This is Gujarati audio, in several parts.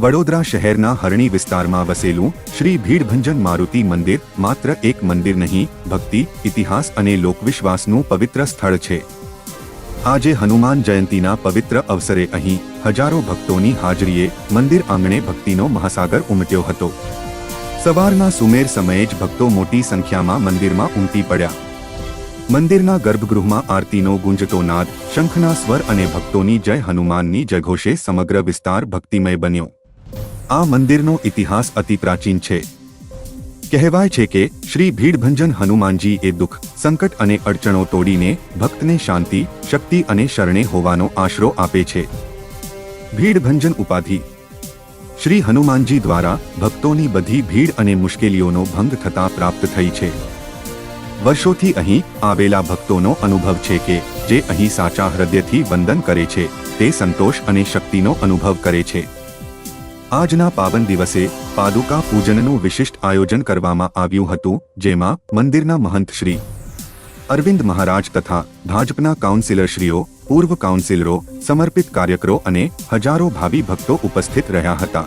વડોદરા શહેરના હરણી વિસ્તારમાં વસેલું શ્રી ભીડભંજન મારુતિ મંદિર માત્ર એક મંદિર નહીં, ભક્તિ, ઇતિહાસ અને લોકવિશ્વાસનું પવિત્ર સ્થળ છે. આજે હનુમાન જયંતીના પવિત્ર અવસરે અહીં હજારો ભક્તોની હાજરીએ મંદિર આંગણે ભક્તિનો મહાસાગર ઉમટ્યો હતો. સવારના સુમેર સમયે જ ભક્તો મોટી સંખ્યામાં મંદિરમાં ઉમટી પડ્યા. મંદિરના ગર્ભગૃહમાં આરતીનો ગુંજતો નાદ, શંખના સ્વર અને ભક્તોની જય હનુમાનની જયઘોષે સમગ્ર વિસ્તાર ભક્તિમય બન્યો. આ મંદિરનો ઇતિહાસ અતિ પ્રાચીન છે. કહેવાય છે કે શ્રી ભીડભંજન હનુમાનજી એ દુઃખ, સંકટ અને અડચણો તોડીને ભક્તને શાંતિ, શક્તિ અને શરણે હોવાનો આશરો આપે છે. ભીડભંજન ઉપાધિ શ્રી હનુમાનજી દ્વારા ભક્તોની બધી ભીડ અને મુશ્કેલીઓનો ભંગ થતાં પ્રાપ્ત થઈ છે. વર્ષોથી અહીં આવેલા ભક્તોનો અનુભવ છે કે જે અહીં સાચા હૃદયથી વંદન કરે છે તે સંતોષ અને શક્તિનો અનુભવ કરે છે. આજના પાવન દિવસે પાદુકા પૂજનનું વિશિષ્ટ આયોજન કરવામાં આવ્યું હતું, જેમાં મંદિરના મહંત શ્રી અરવિંદ મહારાજ તથા ભાજપના કાઉન્સિલરશ્રીઓ, પૂર્વ કાઉન્સિલરો, સમર્પિત કાર્યકરો અને હજારો ભાવિ ભક્તો ઉપસ્થિત રહ્યા હતા.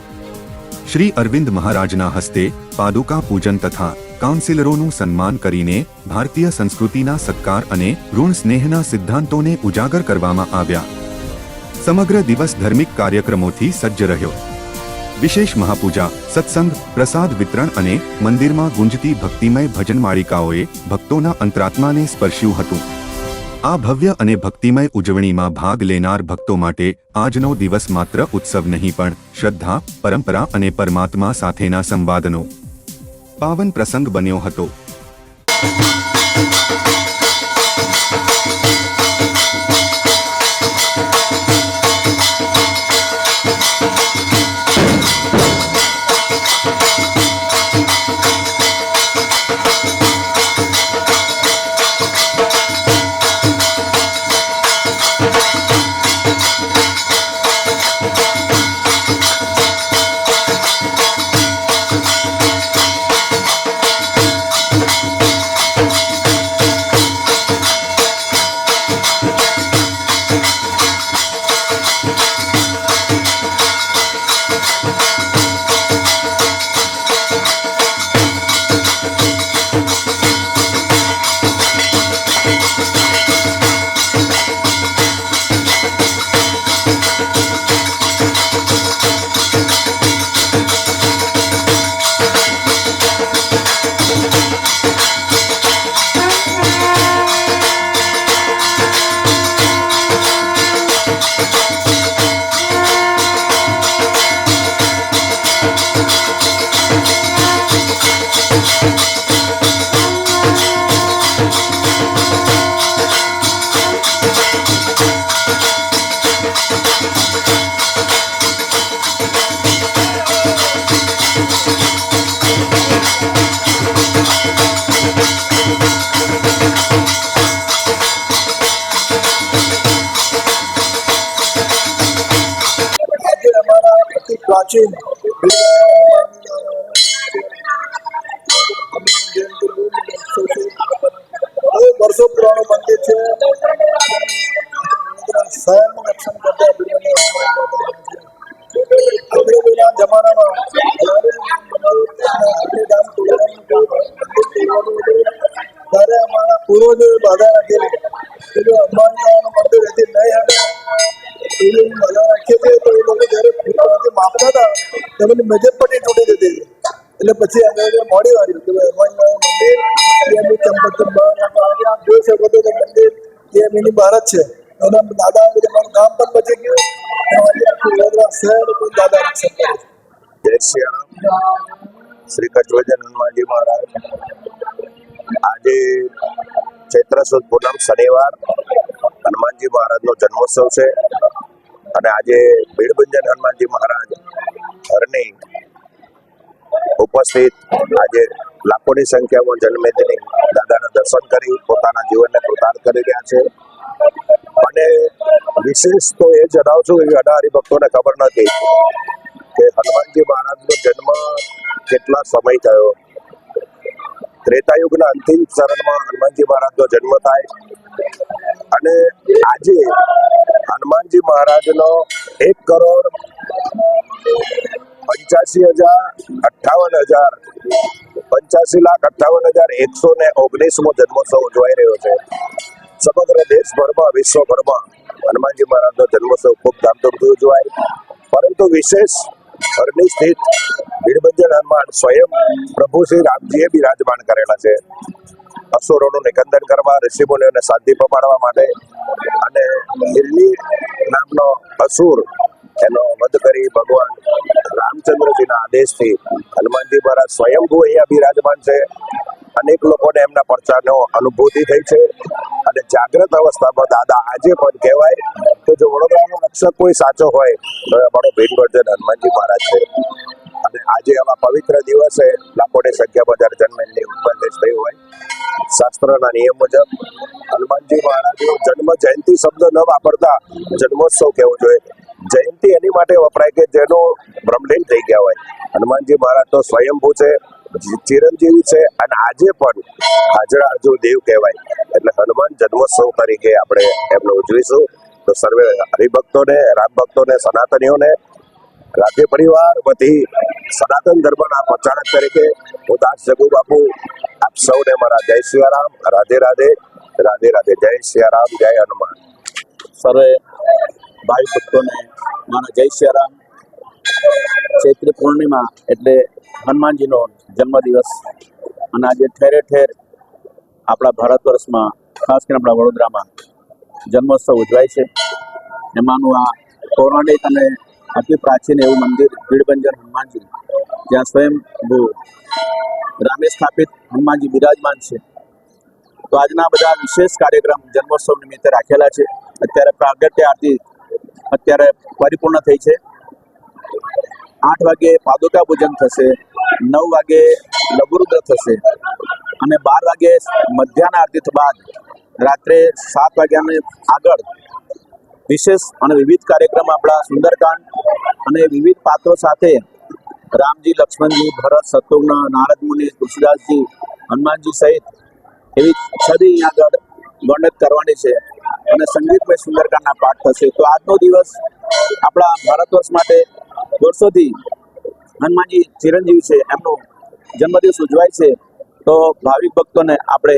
શ્રી અરવિંદ મહારાજના હસ્તે પાદુકા પૂજન તથા કાઉન્સિલરોનું સન્માન કરીને ભારતીય સંસ્કૃતિના સત્કાર અને ઋણ સ્નેહના સિદ્ધાંતોને ઉજાગર કરવામાં આવ્યા. સમગ્ર દિવસ ધાર્મિક કાર્યક્રમોથી સજ્જ રહ્યો. વિશેષ મહાપૂજા, સત્સંગ, પ્રસાદ વિતરણ અને મંદિરમાં ગુંજતી ભક્તિમય ભજન માળિકાઓએ ભક્તોના અંતરાત્માને સ્પર્શ્યું હતું. આ ભવ્ય અને ભક્તિમય ઉજવણીમાં ભાગ લેનાર ભક્તો માટે આજનો દિવસ માત્ર ઉત્સવ નહીં પણ શ્રદ્ધા, પરંપરા અને પરમાત્મા સાથેના સંવાદનો પાવન પ્રસંગ બન્યો હતો. प्राचीन वर्षों पुराणु मंदिर है. स्वयं रक्षण करता जमाना में ત્યારે અમારા પૂર્વજો બાધા રાખેલી કે જો અંબાણીનું મંદિર હતી નહીં હતા એવી બાધા રાખીએ છીએ. તો એ લોકો જ્યારે ફૂટવાથી માપતા હતા તેની મેજર પટ્ટી તૂટી જતી હતી. એટલે પછી અમે મોડી વાળ્યું કે અંબાણીનું મંદિર એમની ચંપતની બહાર આપ જોઈ શકો તો મંદિર એ એમની બહાર જ છે. અને દાદા મારું ગામ પણ બચી ગયું. વડોદરા શહેર પણ દાદા રક્ષણ કરે છે. જય શ્રી રામ. શ્રી કચવજન હનુમાનજી મહારાજ. આજે ચૈત્ર સુદ પૂનમ શનિવાર હનુમાનજી મહારાજનો જન્મોત્સવ છે અને આજે ભીડભંજન હનુમાનજી મહારાજ હરની ઉપસ્થિત આજે લાખોની સંખ્યામાં જન્મેદની દાદાના દર્શન કરી પોતાના જીવનને કૃતાર્થ કરી રહ્યા છે. અને વિશેષ તો એ જણાવું છું કે ઘણા હરિભક્તોને ખબર નથી કે હનુમાનજી મહારાજનો જન્મ કેટલા સમય થયો. ત્રેતાયુગના અંતિમ ચરણમાં હનુમાનજી મહારાજનો જન્મ થાય અને આજે હનુમાનજી મહારાજનો 1,85,58,119મો જન્મોત્સવ ઉજવાઈ રહ્યો છે. સમગ્ર દેશભરમાં વિશ્વભરમાં હનુમાનજી મહારાજનો જન્મોત્સવ ખૂબ ધામધૂમથી ઉજવાય, પરંતુ વિશેષ હરની સ્થિત ભીડભંજન હનુમાન સ્વયં પ્રભુ શ્રી રામજીએ બિરાજમાન કરેલા છે. અસુરોનું નિકંદન કરવા, ઋષિમુનિઓને શાંતિ પમાડવા માટે અને હિરણી નામનો અસુર એનો વધ કરી ભગવાન રામચંદ્રજીના આદેશથી હનુમાનજી મહારાજ સ્વયંભૂ અહીંયા બિરાજમાન છે. અનેક લોકોને એમના પરચાનો અનુભૂતિ થઈ છે અને જાગ્રત અવસ્થામાં દાદા આજે પણ કહેવાય તો જો વડોદરાનો રક્ષક કોઈ સાચો હોય તો અમારો ભીડભંજન હનુમાનજી મહારાજ છે. અને આજે આવા પવિત્ર દિવસે લાખોની સંખ્યામાં જ્યારે જન્મની ઉપદેશ થયો હોય, શાસ્ત્રના નિયમ મુજબ હનુમાનજી મહારાજનો જન્મ જયંતિ શબ્દ ન વાપરતા જન્મોત્સવ કહેવો જોઈએ. જયંતિ એની માટે વપરાય કે જેનો બ્રહ્મલીન થઈ ગયા હોય. હનુમાનજી મહારાજ તો સ્વયંભૂ છે, ચિરંજીવી છે અને આજે પણ હાજરા હજુ દેવ કહેવાય. એટલે હનુમાન જન્મોત્સવ તરીકે આપણે એમને ઉજવીશું. તો સર્વે હરિભક્તોને, રામ ભક્તોને, સનાતનીઓને રાજ્ય પરિવાર વતી સનાતન ધર્મના પ્રચારક તરીકે હું દાસ જગુ બાપુ આપ સૌને મારા જય સિયારામ, રાધે રાધે, રાધે રાધે, જય સિયારામ, જય હનુમાન. સર્વે ભાઈ ભક્તોને મારા જય સિયારામ. ચૈત્રી પૂર્ણિમા એટલે હનુમાનજીનો જન્મદિવસ અને આજે ઠેરે ઠેર આપણા ભારત વર્ષમાં, ખાસ કરીને આપણા વડોદરામાં જન્મોત્સવ ઉજવાય છે. એમાંનું આ પૌરાણિક અને અતિ પ્રાચીન એવું મંદિર ભીડભંજન હનુમાનજી, જ્યાં સ્વયંભૂ રામે સ્થાપિત હનુમાનજી બિરાજમાન છે. તો આજના બધા વિશેષ કાર્યક્રમ જન્મોત્સવ નિમિત્તે રાખેલા છે. અત્યારે પ્રાગટ્ય આરતી અત્યારે પરિપૂર્ણ થઈ છે. 8 વાગે પાદુકા પૂજન થશે, 9 વાગે લઘુરુદ્ર થશે અને 12 વાગે મધ્યાહ્ન આરતી બાદ રાત્રે 7 વાગ્યાની આગળ વિશેષ અને વિવિધ કાર્યક્રમ આપણા સુંદરકાંડ અને વિવિધ પાત્રો સાથે રામજી, લક્ષ્મણજી, ભરત, શત્રુઘ્ન, નારદ મુનિ, તુલસીદાસજી, હનુમાનજી સહિત એવી છદી અહીંયા આગળ વર્ણિત કરવાની છે અને સંગીતમય સુંદરકાંડના પાઠ થશે. તો આજનો દિવસ આપણા ભારત વર્ષ માટે વર્ષોથી હનુમાનજી ચિરંજીવી છે, એમનો જન્મદિવસ ઉજવાય છે. તો ભાવિક ભક્તોને આપણે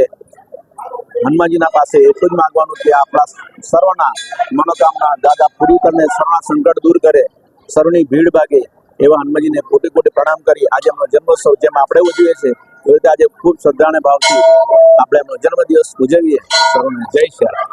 હનુમાનજીના પાસે એટલું જ માંગવાનું કે આપણા સર્વના મનોકામના દાદા પૂરી કરીને, સર્વના સંકટ દૂર કરે, સર્વની ભીડ ભાગે એવા હનુમાનજીને કોટી કોટી પ્રણામ કરી આજે એમનો જન્મોત્સવ જેમ આપણે ઉજવીએ છીએ એ રીતે આજે ખૂબ શ્રદ્ધા અને ભાવથી આપણે એમનો જન્મદિવસ ઉજવીએ. સર્વને જય શ્રી રામ.